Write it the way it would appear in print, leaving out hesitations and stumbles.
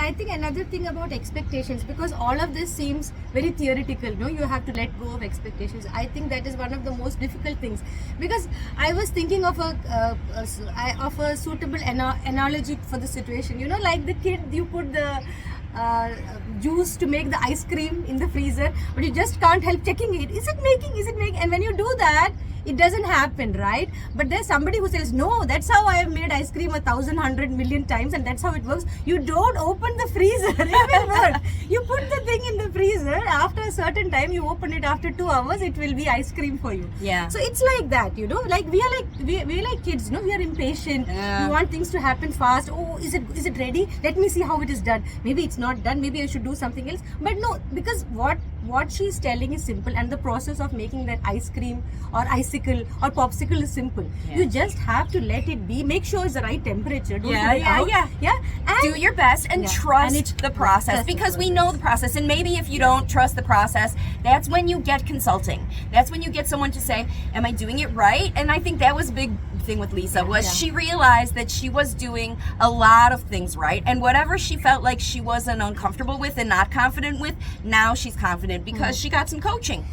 I think another thing about expectations, because all of this seems very theoretical, no? You have to let go of expectations. I think that is one of the most difficult things, because I was thinking of a suitable analogy for the situation. You know, like the kid, you put the juice to make the ice cream in the freezer, but you just can't help checking it. Is it making? And when you do that, it doesn't happen, right? But there's somebody who says, no, that's how I have made ice cream 1,100,000,000 times, and that's how it works. You don't open the freezer. It will work. You put the thing in the freezer. After a certain time, you open it after 2 hours, it will be ice cream for you. Yeah. So it's like that, you know. Like we are like kids, you know. We are impatient. Yeah. We want things to happen fast. Oh, is it ready? Let me see how it is done. Maybe it's not done. Maybe I should do something else. But no, because what she's telling is simple, and the process of making that ice cream or icicle or popsicle is simple. Yeah. You just have to let it be. Make sure it's the right temperature. Don't Yeah, put it yeah, out. yeah. Yeah. And Do your best and Yeah. trust And the process, trust the because we process. know the process. And maybe if you don't trust the process, that's when you get consulting. That's when you get someone to say, am I doing it right? And I think that was a big thing with Liza, was Yeah. she realized that she was doing a lot of things right, and whatever she felt like she wasn't uncomfortable with and not confident with, now she's confident because she got some coaching.